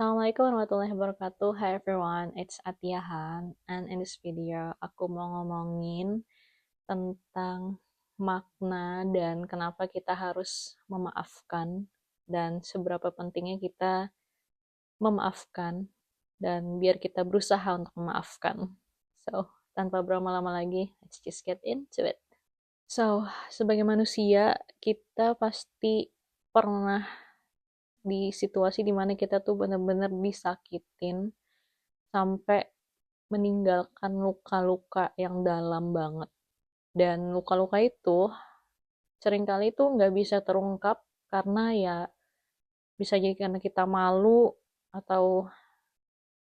Assalamualaikum warahmatullahi wabarakatuh. Hi everyone, it's Atiahan, and in this video aku mau ngomongin tentang makna dan kenapa kita harus memaafkan dan seberapa pentingnya kita memaafkan dan biar kita berusaha untuk memaafkan. So, tanpa berlama-lama lagi, let's just get into it. So, sebagai manusia, kita pasti pernah di situasi dimana kita tuh bener-bener disakitin sampai meninggalkan luka-luka yang dalam banget. Dan luka-luka itu seringkali tuh nggak bisa terungkap karena ya bisa jadi karena kita malu atau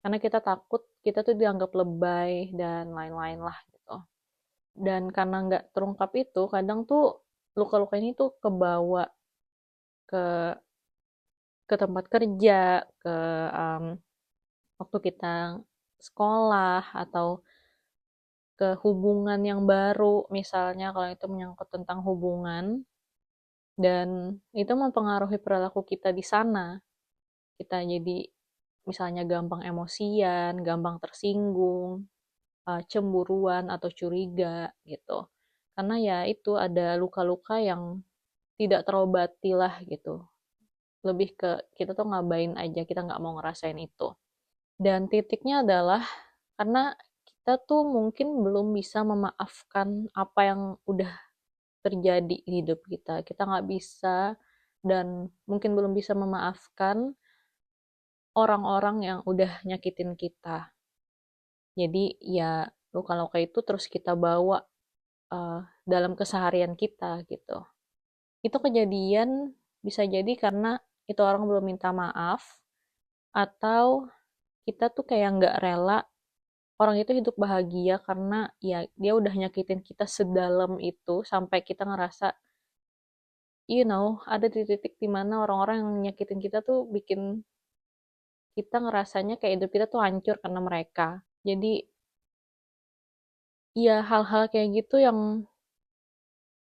karena kita takut kita tuh dianggap lebay dan lain-lain lah gitu. Dan karena nggak terungkap itu kadang tuh luka-luka ini tuh kebawa ke tempat kerja, ke waktu kita sekolah atau ke hubungan yang baru, misalnya kalau itu menyangkut tentang hubungan, dan itu mempengaruhi perilaku kita di sana. Kita jadi misalnya gampang emosian, gampang tersinggung, cemburuan atau curiga gitu. Karena ya itu ada luka-luka yang tidak terobati lah gitu. Lebih ke kita tuh ngabain aja, kita nggak mau ngerasain itu. Dan titiknya adalah karena kita tuh mungkin belum bisa memaafkan apa yang udah terjadi di hidup kita. Kita nggak bisa dan mungkin belum bisa memaafkan orang-orang yang udah nyakitin kita. Jadi ya luka-luka itu terus kita bawa dalam keseharian kita gitu. Itu kejadian bisa jadi karena itu orang belum minta maaf atau kita tuh kayak nggak rela orang itu hidup bahagia karena ya dia udah nyakitin kita sedalam itu sampai kita ngerasa ada di titik dimana orang-orang yang nyakitin kita tuh bikin kita ngerasanya kayak hidup kita tuh hancur karena mereka. Jadi ya hal-hal kayak gitu yang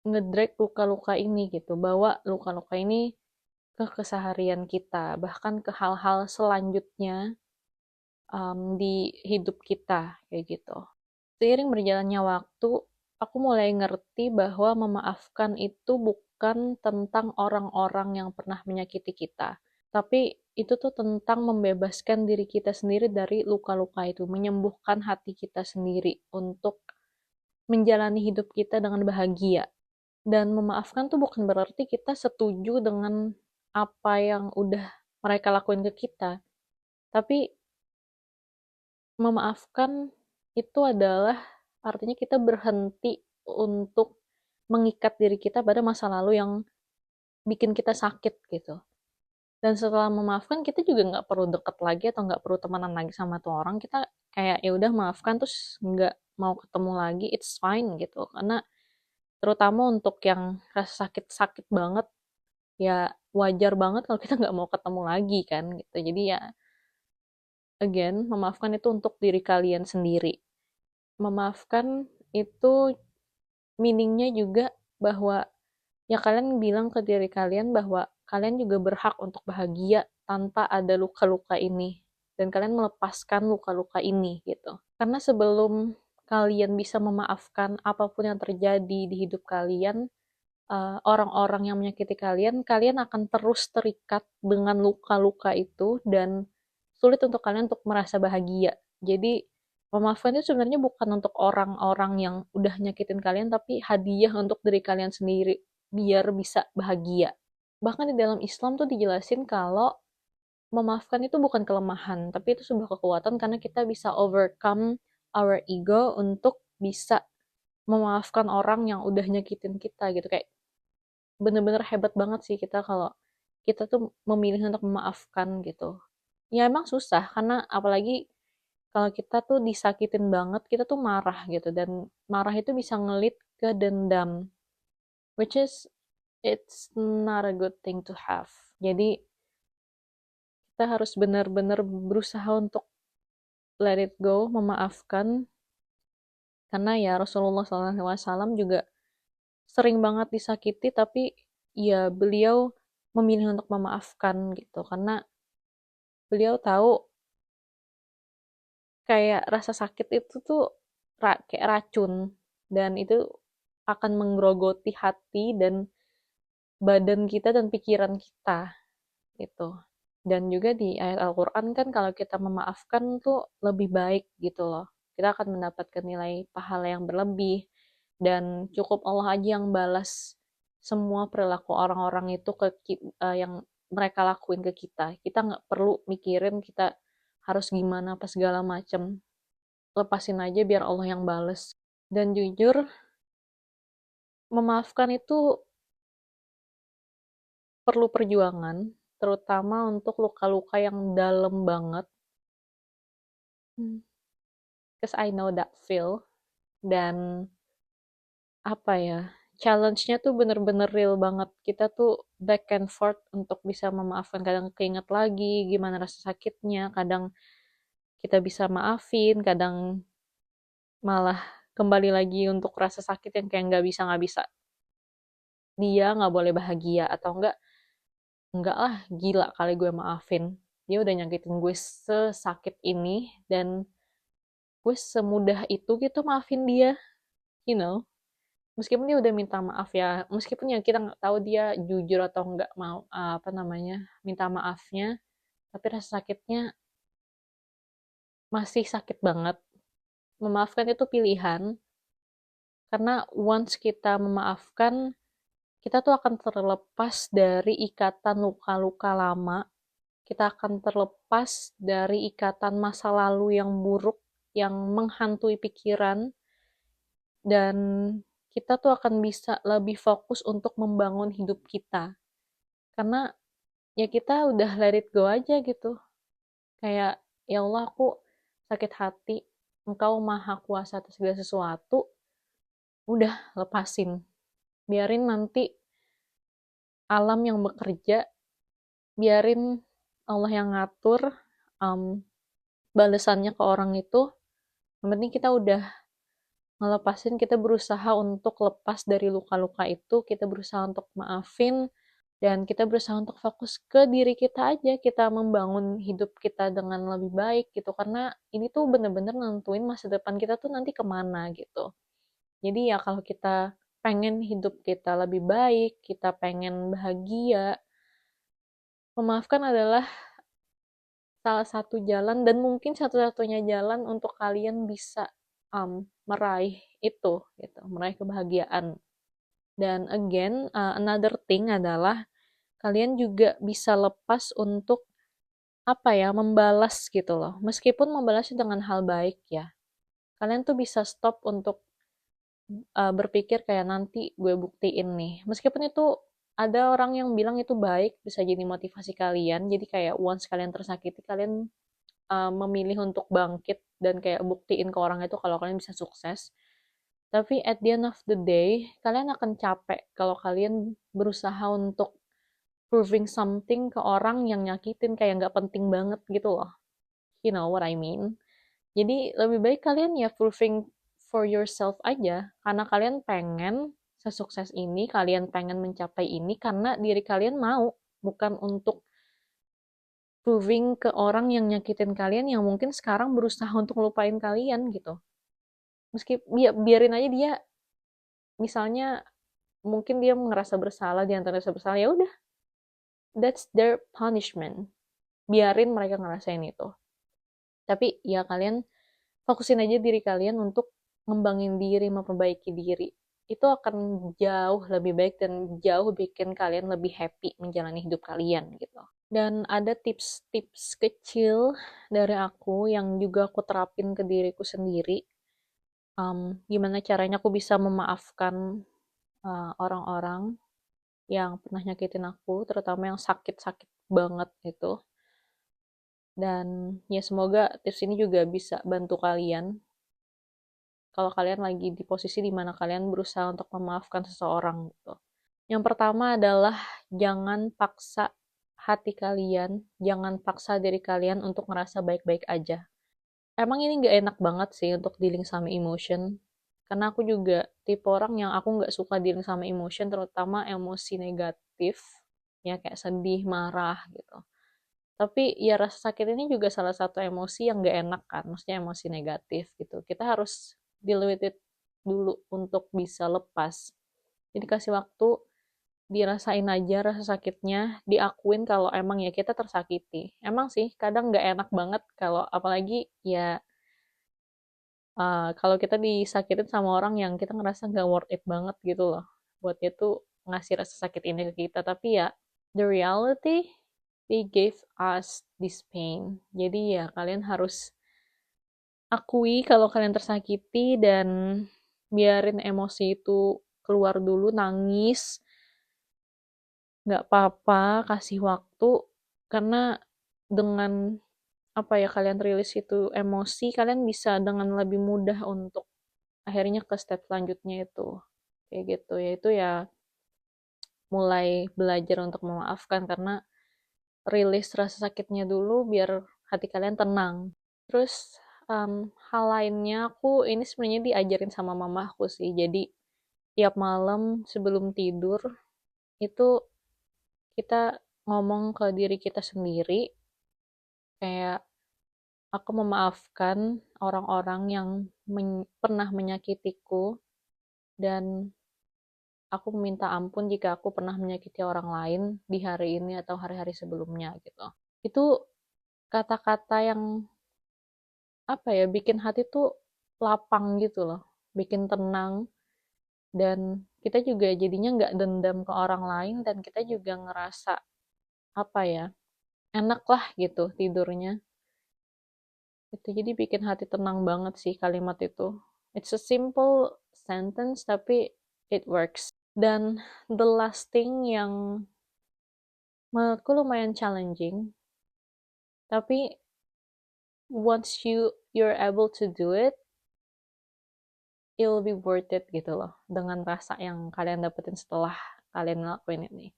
ngedrag luka-luka ini gitu, bawa luka-luka ini ke keseharian kita, bahkan ke hal-hal selanjutnya di hidup kita kayak gitu. Seiring berjalannya waktu, aku mulai ngerti bahwa memaafkan itu bukan tentang orang-orang yang pernah menyakiti kita, tapi itu tuh tentang membebaskan diri kita sendiri dari luka-luka itu, menyembuhkan hati kita sendiri untuk menjalani hidup kita dengan bahagia. Dan memaafkan tuh bukan berarti kita setuju dengan apa yang udah mereka lakuin ke kita, tapi memaafkan itu adalah artinya kita berhenti untuk mengikat diri kita pada masa lalu yang bikin kita sakit gitu. Dan setelah memaafkan kita juga nggak perlu deket lagi atau nggak perlu temenan lagi sama tuh orang. Kita kayak ya udah maafkan terus nggak mau ketemu lagi, it's fine gitu. Karena terutama untuk yang rasa sakit-sakit banget, ya wajar banget kalau kita nggak mau ketemu lagi kan gitu. Jadi ya again, memaafkan itu untuk diri kalian sendiri. Memaafkan itu meaningnya juga bahwa ya kalian bilang ke diri kalian bahwa kalian juga berhak untuk bahagia tanpa ada luka-luka ini dan kalian melepaskan luka-luka ini gitu. Karena sebelum kalian bisa memaafkan apapun yang terjadi di hidup kalian, orang-orang yang menyakiti kalian, kalian akan terus terikat dengan luka-luka itu dan sulit untuk kalian untuk merasa bahagia. Jadi memaafkan itu sebenarnya bukan untuk orang-orang yang udah nyakitin kalian, tapi hadiah untuk diri kalian sendiri biar bisa bahagia. Bahkan di dalam Islam tuh dijelasin kalau memaafkan itu bukan kelemahan, tapi itu sebuah kekuatan karena kita bisa overcome our ego untuk bisa memaafkan orang yang udah nyakitin kita gitu. Kayak bener-bener hebat banget sih kita kalau kita tuh memilih untuk memaafkan gitu. Ya emang susah karena apalagi kalau kita tuh disakitin banget, kita tuh marah gitu dan marah itu bisa ngelit ke dendam, which is it's not a good thing to have. Jadi kita harus benar-benar berusaha untuk let it go, memaafkan karena ya Rasulullah SAW juga sering banget disakiti tapi ya beliau memilih untuk memaafkan gitu karena beliau tahu kayak rasa sakit itu tuh kayak racun, dan itu akan menggerogoti hati dan badan kita dan pikiran kita gitu. Dan juga di ayat Al-Quran kan kalau kita memaafkan tuh lebih baik gitu loh. Kita akan mendapatkan nilai pahala yang berlebih, dan cukup Allah aja yang balas semua perilaku orang-orang itu yang mereka lakuin ke kita. Kita nggak perlu mikirin kita harus gimana apa segala macem. Lepasin aja biar Allah yang bales. Dan jujur, memaafkan itu perlu perjuangan, terutama untuk luka-luka yang dalam banget. Because I know that feel. Dan apa ya, challenge-nya tuh bener-bener real banget. Kita tuh back and forth untuk bisa memaafkan. Kadang keinget lagi gimana rasa sakitnya, kadang kita bisa maafin, kadang malah kembali lagi untuk rasa sakit yang kayak nggak bisa. Dia nggak boleh bahagia, atau enggak lah, gila kali gue maafin. Dia udah nyakitin gue sesakit ini, dan gue semudah itu gitu maafin dia, you know. Meskipun dia udah minta maaf ya, meskipun ya kita nggak tahu dia jujur atau nggak mau apa namanya minta maafnya, tapi rasa sakitnya masih sakit banget. Memaafkan itu pilihan, karena once kita memaafkan, kita tuh akan terlepas dari ikatan luka-luka lama, kita akan terlepas dari ikatan masa lalu yang buruk, yang menghantui pikiran, dan kita tuh akan bisa lebih fokus untuk membangun hidup kita. Karena ya kita udah let it go aja gitu. Kayak, ya Allah, aku sakit hati, Engkau maha kuasa atas segala sesuatu, udah lepasin. Biarin nanti alam yang bekerja, biarin Allah yang ngatur balesannya ke orang itu. Yang penting kita udah ngelepasin, kita berusaha untuk lepas dari luka-luka itu, kita berusaha untuk maafin, dan kita berusaha untuk fokus ke diri kita aja, kita membangun hidup kita dengan lebih baik gitu, karena ini tuh bener-bener nentuin masa depan kita tuh nanti kemana gitu. Jadi ya kalau kita pengen hidup kita lebih baik, kita pengen bahagia, memaafkan adalah salah satu jalan, dan mungkin satu-satunya jalan untuk kalian bisa meraih itu gitu, meraih kebahagiaan. Dan again, another thing adalah kalian juga bisa lepas untuk apa ya, membalas gitu loh. Meskipun membalasnya dengan hal baik ya. Kalian tuh bisa stop untuk berpikir kayak nanti gue buktiin nih. Meskipun itu ada orang yang bilang itu baik, bisa jadi motivasi kalian. Jadi kayak once kalian tersakiti, kalian memilih untuk bangkit dan kayak buktiin ke orang itu kalau kalian bisa sukses. Tapi at the end of the day, kalian akan capek kalau kalian berusaha untuk proving something ke orang yang nyakitin, kayak nggak penting banget gitu loh. You know what I mean? Jadi lebih baik kalian ya proving for yourself aja, karena kalian pengen sesukses ini, kalian pengen mencapai ini karena diri kalian mau, bukan untuk proving ke orang yang nyakitin kalian, yang mungkin sekarang berusaha untuk ngelupain kalian gitu. Biarin aja dia, misalnya mungkin dia ngerasa bersalah, di antara rasa bersalah, ya udah, that's their punishment. Biarin mereka ngerasain itu. Tapi ya kalian fokusin aja diri kalian untuk ngembangin diri, memperbaiki diri. Itu akan jauh lebih baik dan jauh bikin kalian lebih happy menjalani hidup kalian gitu. Dan ada tips-tips kecil dari aku yang juga aku terapin ke diriku sendiri. Gimana caranya aku bisa memaafkan orang-orang yang pernah nyakitin aku, terutama yang sakit-sakit banget itu. Dan ya semoga tips ini juga bisa bantu kalian kalau kalian lagi di posisi dimana kalian berusaha untuk memaafkan seseorang gitu. Yang pertama adalah jangan paksa hati kalian, jangan paksa diri kalian untuk ngerasa baik-baik aja. Emang ini gak enak banget sih untuk dealing sama emotion, karena aku juga tipe orang yang aku gak suka dealing sama emotion, terutama emosi negatif, ya kayak sedih, marah gitu. Tapi ya rasa sakit ini juga salah satu emosi yang gak enak kan, maksudnya emosi negatif gitu. Kita harus deal with it dulu untuk bisa lepas. Jadi kasih waktu, dirasain aja rasa sakitnya, diakuin kalau emang ya kita tersakiti. Emang sih kadang gak enak banget kalau apalagi ya kalau kita disakitin sama orang yang kita ngerasa gak worth it banget gitu loh. Buat dia tuh ngasih rasa sakit ini ke kita. Tapi ya, the reality, they gave us this pain. Jadi ya kalian harus akui kalau kalian tersakiti dan biarin emosi itu keluar dulu, nangis. Gak apa-apa, kasih waktu. Karena dengan apa ya kalian rilis itu emosi, kalian bisa dengan lebih mudah untuk akhirnya ke step selanjutnya itu kayak gitu, yaitu ya mulai belajar untuk memaafkan karena rilis rasa sakitnya dulu biar hati kalian tenang. Terus hal lainnya aku ini sebenarnya diajarin sama mamaku sih, jadi tiap malam sebelum tidur itu kita ngomong ke diri kita sendiri kayak aku memaafkan orang-orang yang pernah menyakitiku dan aku meminta ampun jika aku pernah menyakiti orang lain di hari ini atau hari-hari sebelumnya gitu. Itu kata-kata yang apa ya bikin hati tuh lapang gitu loh, bikin tenang dan kita juga jadinya nggak dendam ke orang lain dan kita juga ngerasa apa ya enak lah gitu tidurnya. Itu jadi bikin hati tenang banget sih kalimat itu. It's a simple sentence tapi it works. Dan the last thing yang menurutku lumayan challenging, tapi once you're able to do it, it'll be worth it gitu loh, dengan rasa yang kalian dapetin setelah kalian ngelakuin ini.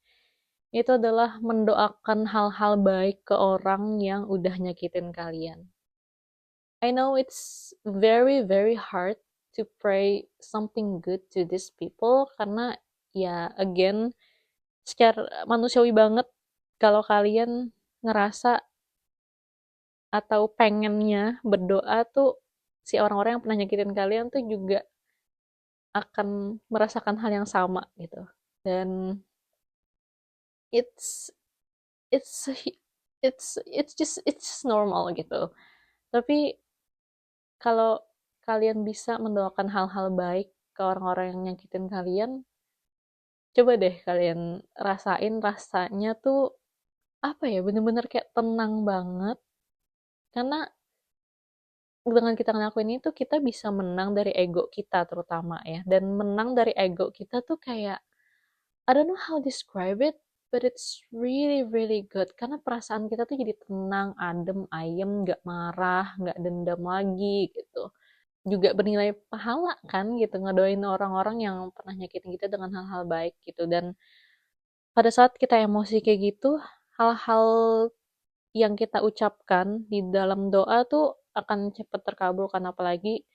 Itu adalah mendoakan hal-hal baik ke orang yang udah nyakitin kalian. I know it's very very hard to pray something good to these people karena ya again secara manusiawi banget kalau kalian ngerasa atau pengennya berdoa tuh si orang-orang yang pernah nyakitin kalian tuh juga akan merasakan hal yang sama gitu. Dan it's it's it's just normal gitu. Tapi kalau kalian bisa mendoakan hal-hal baik ke orang-orang yang nyakitin kalian, coba deh kalian rasain rasanya tuh apa ya, bener-bener kayak tenang banget. Karena dengan kita ngelakuin itu kita bisa menang dari ego kita terutama ya, dan menang dari ego kita tuh kayak I don't know how to describe it but it's really really good karena perasaan kita tuh jadi tenang, adem, ayem, nggak marah, nggak dendam lagi gitu, juga bernilai pahala kan gitu ngedoain orang-orang yang pernah nyakitin kita dengan hal-hal baik gitu. Dan pada saat kita emosi kayak gitu, hal-hal yang kita ucapkan di dalam doa tuh akan cepat terkabulkan, apalagi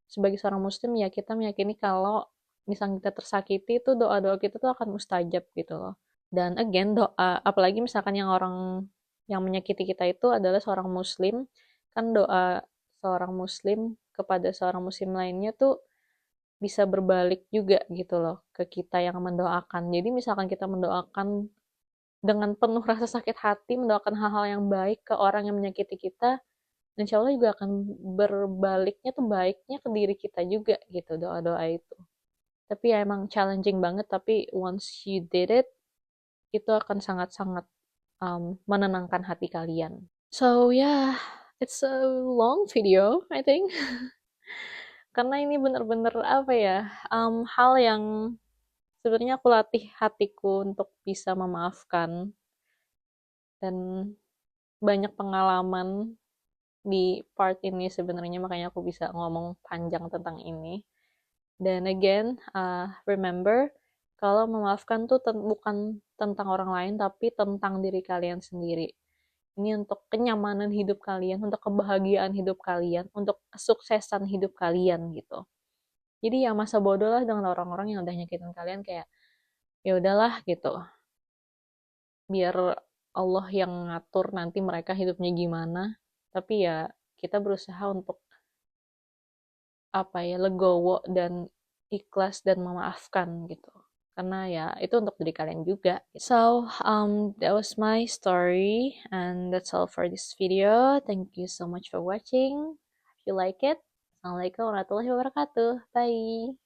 sebagai seorang muslim ya kita meyakini kalau misalnya kita tersakiti itu doa-doa kita tuh akan mustajab gitu loh. Dan again doa apalagi misalkan yang orang yang menyakiti kita itu adalah seorang muslim, kan doa seorang muslim kepada seorang muslim lainnya tuh bisa berbalik juga gitu loh ke kita yang mendoakan. Jadi misalkan kita mendoakan dengan penuh rasa sakit hati, mendoakan hal-hal yang baik ke orang yang menyakiti kita, insya Allah juga akan berbaliknya tuh baiknya ke diri kita juga gitu doa-doa itu. Tapi ya emang challenging banget, tapi once you did it, itu akan sangat-sangat menenangkan hati kalian. So yeah, it's a long video, I think. Karena ini bener-bener apa ya, hal yang sebenarnya aku latih hatiku untuk bisa memaafkan dan banyak pengalaman di part ini sebenarnya makanya aku bisa ngomong panjang tentang ini. Dan again, remember kalau memaafkan tuh bukan tentang orang lain tapi tentang diri kalian sendiri. Ini untuk kenyamanan hidup kalian, untuk kebahagiaan hidup kalian, untuk kesuksesan hidup kalian gitu. Jadi ya masa bodoh lah dengan orang-orang yang udah nyakitin kalian, kayak ya udahlah gitu. Biar Allah yang ngatur nanti mereka hidupnya gimana. Tapi ya kita berusaha untuk apa ya, legowo dan ikhlas dan memaafkan gitu. Karena ya itu untuk diri kalian juga. So, that was my story and that's all for this video. Thank you so much for watching. If you like it, Assalamualaikum warahmatullahi wabarakatuh. Bye.